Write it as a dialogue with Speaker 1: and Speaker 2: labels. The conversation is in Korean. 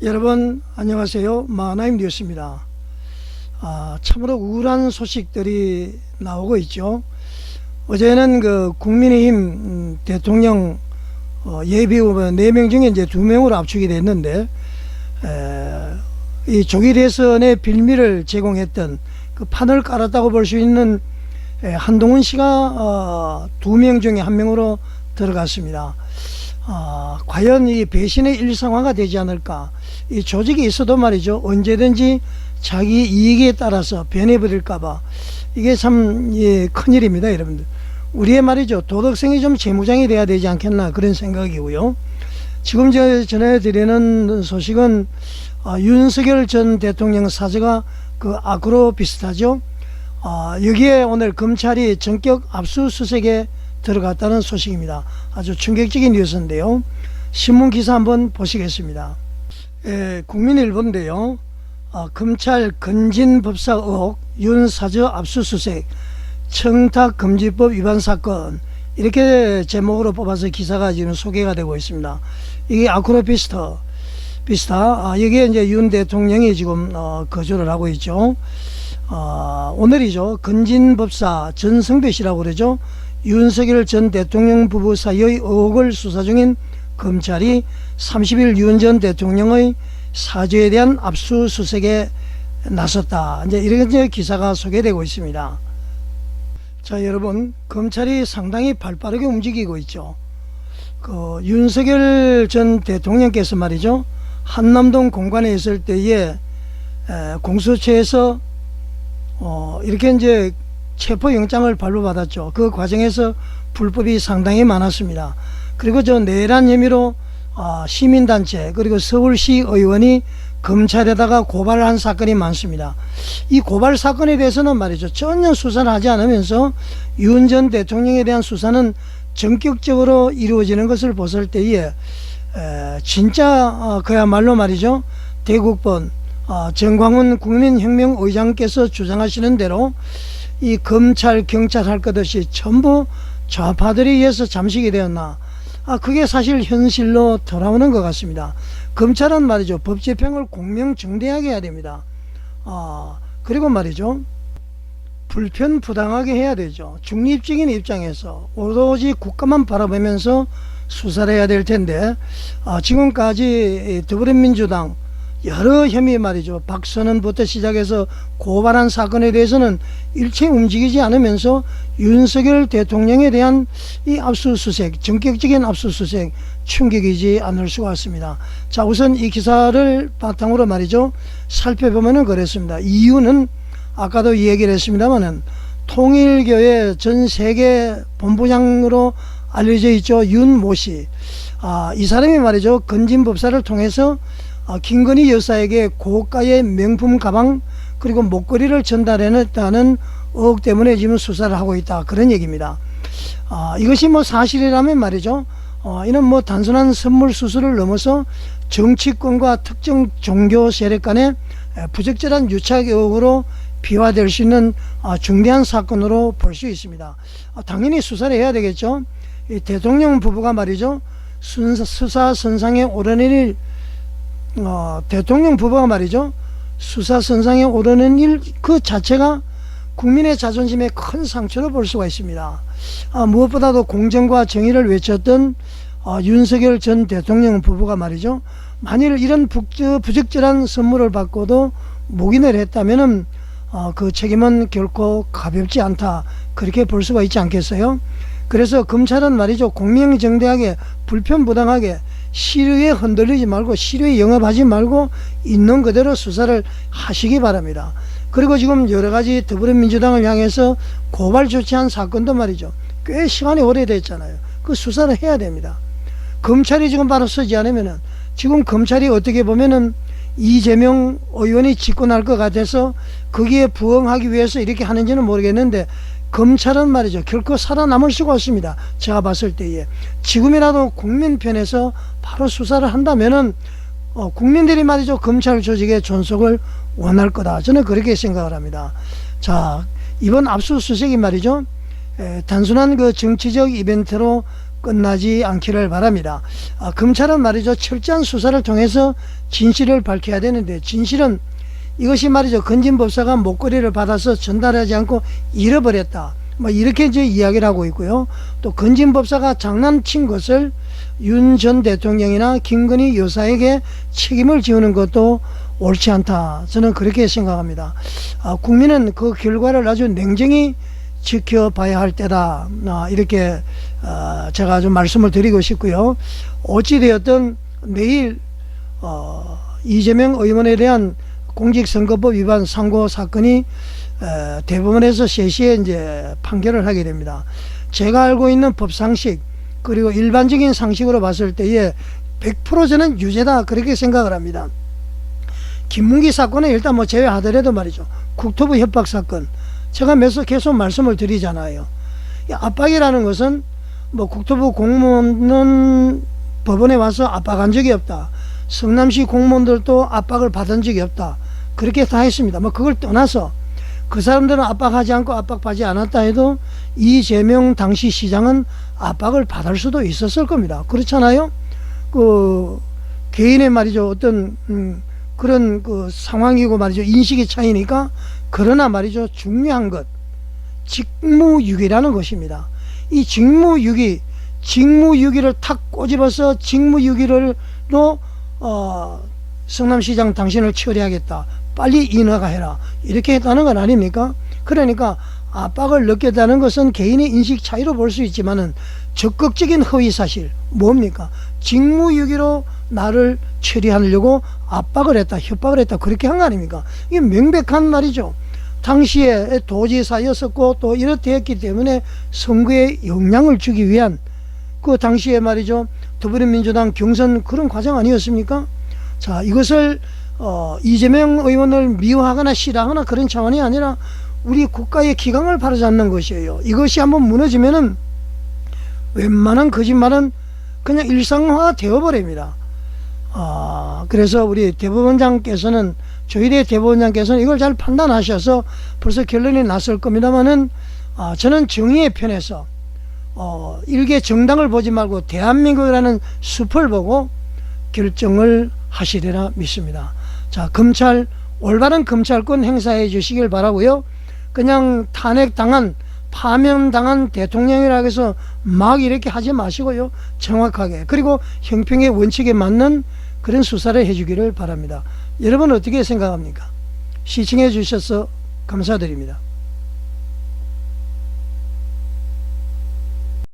Speaker 1: 여러분 안녕하세요. 마하나임 뉴스입니다. 참으로 우울한 소식들이 나오고 있죠. 어제는 그 국민의힘 대통령 예비후보 4명 중에 이제 2명으로 압축이 됐는데, 이 조기 대선의 빌미를 제공했던 그 판을 깔았다고 볼 수 있는 한동훈 씨가 2명 중에 1명으로 들어갔습니다. 과연 이 배신의 일상화가 되지 않을까. 이 조직이 있어도 말이죠, 언제든지 자기 이익에 따라서 변해버릴까봐 이게 참 큰일입니다. 여러분들, 우리의 말이죠, 도덕성이 좀 재무장이 돼야 되지 않겠나, 그런 생각이고요. 지금 제가 전해드리는 소식은 윤석열 전 대통령 사저가 그 악으로 비슷하죠. 여기에 오늘 검찰이 전격 압수수색에 들어갔다는 소식입니다. 아주 충격적인 뉴스인데요. 신문 기사 한번 보시겠습니다. 국민일보인데요. 검찰 건진법사 의혹 윤 사저 압수수색 청탁금지법 위반 사건, 이렇게 제목으로 뽑아서 기사가 지금 소개가 되고 있습니다. 이게 아크로비스타 여기에 이제 윤 대통령이 지금 거주를 하고 있죠. 오늘이죠. 건진법사 전성배 씨라고 그러죠. 윤석열 전 대통령 부부 사이의 의혹을 수사 중인 검찰이 30일 윤 전 대통령의 사저에 대한 압수수색에 나섰다, 이제 이런 기사가 소개되고 있습니다. 자, 여러분, 검찰이 상당히 발빠르게 움직이고 있죠. 그 윤석열 전 대통령께서 말이죠, 한남동 공간에 있을 때에 공수처에서 이렇게 이제 체포영장을 발부받았죠. 그 과정에서 불법이 상당히 많았습니다. 그리고 저 내란 혐의로 시민단체 그리고 서울시 의원이 검찰에다가 고발을 한 사건이 많습니다. 이 고발 사건에 대해서는 말이죠, 전혀 수사를 하지 않으면서 윤 전 대통령에 대한 수사는 전격적으로 이루어지는 것을 봤을 때에 진짜 그야말로 말이죠, 대국본 정광훈 국민혁명의장께서 주장하시는 대로 이 검찰 경찰 할 것 없이 전부 좌파들에 의해서 잠식이 되었나, 그게 사실 현실로 돌아오는 것 같습니다. 검찰은 말이죠, 법 집행을 공명정대하게 해야 됩니다. 그리고 말이죠, 불편부당하게 해야 되죠. 중립적인 입장에서 오로지 국가만 바라보면서 수사를 해야 될 텐데, 지금까지 더불어민주당 여러 혐의 말이죠, 박선원부터 시작해서 고발한 사건에 대해서는 일체 움직이지 않으면서 윤석열 대통령에 대한 이 압수수색, 전격적인 압수수색, 충격이지 않을 수가 없습니다. 자, 우선 이 기사를 바탕으로 말이죠, 살펴보면은 그렇습니다. 이유는 아까도 얘기를 했습니다만은 통일교회 전 세계 본부장으로 알려져 있죠, 윤모 씨. 이 사람이 말이죠, 건진법사를 통해서 김건희 여사에게 고가의 명품 가방 그리고 목걸이를 전달해냈다는 의혹 때문에 지금 수사를 하고 있다, 그런 얘기입니다. 이것이 뭐 사실이라면 말이죠, 이는 뭐 단순한 선물 수수를 넘어서 정치권과 특정 종교 세력 간의 부적절한 유착 의혹으로 비화될 수 있는 중대한 사건으로 볼 수 있습니다. 당연히 수사를 해야 되겠죠. 이 대통령 부부가 말이죠, 수사 선상에 오르는 일, 대통령 부부가 말이죠, 수사 선상에 오르는 일 그 자체가 국민의 자존심에 큰 상처로 볼 수가 있습니다. 무엇보다도 공정과 정의를 외쳤던 윤석열 전 대통령 부부가 말이죠, 만일 이런 부적절한 선물을 받고도 묵인을 했다면은 그 책임은 결코 가볍지 않다, 그렇게 볼 수가 있지 않겠어요? 그래서 검찰은 말이죠, 공명정대하게 불편부당하게 시류에 흔들리지 말고 시류에 영합하지 말고 있는 그대로 수사를 하시기 바랍니다. 그리고 지금 여러가지 더불어민주당을 향해서 고발 조치한 사건도 말이죠, 꽤 시간이 오래됐잖아요. 그 수사를 해야 됩니다. 검찰이 지금 바로 서지 않으면은, 지금 검찰이 어떻게 보면은 이재명 의원이 집권할 것 같아서 거기에 부응하기 위해서 이렇게 하는지는 모르겠는데, 검찰은 말이죠, 결코 살아남을 수가 없습니다. 제가 봤을 때에 지금이라도 국민 편에서 바로 수사를 한다면은 국민들이 말이죠, 검찰 조직의 존속을 원할 거다, 저는 그렇게 생각을 합니다. 자, 이번 압수수색이 말이죠, 단순한 그 정치적 이벤트로 끝나지 않기를 바랍니다. 검찰은 말이죠, 철저한 수사를 통해서 진실을 밝혀야 되는데, 진실은 이것이 말이죠, 건진법사가 목걸이를 받아서 전달하지 않고 잃어버렸다, 뭐 이렇게 이제 이야기를 하고 있고요. 또 건진법사가 장난친 것을 윤 전 대통령이나 김건희 여사에게 책임을 지우는 것도 옳지 않다, 저는 그렇게 생각합니다. 국민은 그 결과를 아주 냉정히 지켜봐야 할 때다, 이렇게 제가 좀 말씀을 드리고 싶고요. 어찌되었든 내일 이재명 의원에 대한 공직선거법 위반 상고 사건이 대법원에서 3시에 이제 판결을 하게 됩니다. 제가 알고 있는 법상식 그리고 일반적인 상식으로 봤을 때에 100% 저는 유죄다, 그렇게 생각을 합니다. 김문기 사건은 일단 뭐 제외하더라도 말이죠, 국토부 협박 사건, 제가 계속 말씀을 드리잖아요. 압박이라는 것은 뭐 국토부 공무원은 법원에 와서 압박한 적이 없다, 성남시 공무원들도 압박을 받은 적이 없다, 그렇게 다 했습니다. 뭐 그걸 떠나서 그 사람들은 압박하지 않고 압박받지 않았다 해도 이재명 당시 시장은 압박을 받을 수도 있었을 겁니다. 그렇잖아요. 그 개인의 말이죠, 어떤 그런 그 상황이고 말이죠, 인식의 차이니까. 그러나 말이죠, 중요한 것, 직무유기라는 것입니다. 이 직무유기를 탁 꼬집어서 직무유기로 성남시장 당신을 처리하겠다, 빨리 인허가 해라, 이렇게 했다는 건 아닙니까? 그러니까 압박을 느꼈다는 것은 개인의 인식 차이로 볼 수 있지만은 적극적인 허위사실, 뭡니까? 직무유기로 나를 처리하려고 압박을 했다, 협박을 했다, 그렇게 한 거 아닙니까? 이게 명백한 말이죠. 당시에 도지사였었고 또 이렇게 했기 때문에 선거에 영향을 주기 위한 그 당시에 말이죠, 더불어민주당 경선 그런 과정 아니었습니까? 자, 이것을 이재명 의원을 미워하거나 싫어하거나 그런 차원이 아니라 우리 국가의 기강을 바로잡는 것이에요. 이것이 한번 무너지면은 웬만한 거짓말은 그냥 일상화가 되어버립니다. 그래서 우리 대법원장께서는, 조희대 대법원장께서는 이걸 잘 판단하셔서 벌써 결론이 났을 겁니다만은, 저는 정의의 편에서 일개 정당을 보지 말고 대한민국이라는 숲을 보고 결정을 하시리라 믿습니다. 자, 검찰 올바른 검찰권 행사해 주시길 바라고요. 그냥 탄핵당한, 파면당한 대통령이라고 해서 막 이렇게 하지 마시고요, 정확하게, 그리고 형평의 원칙에 맞는 그런 수사를 해주기를 바랍니다. 여러분 어떻게 생각합니까? 시청해 주셔서 감사드립니다.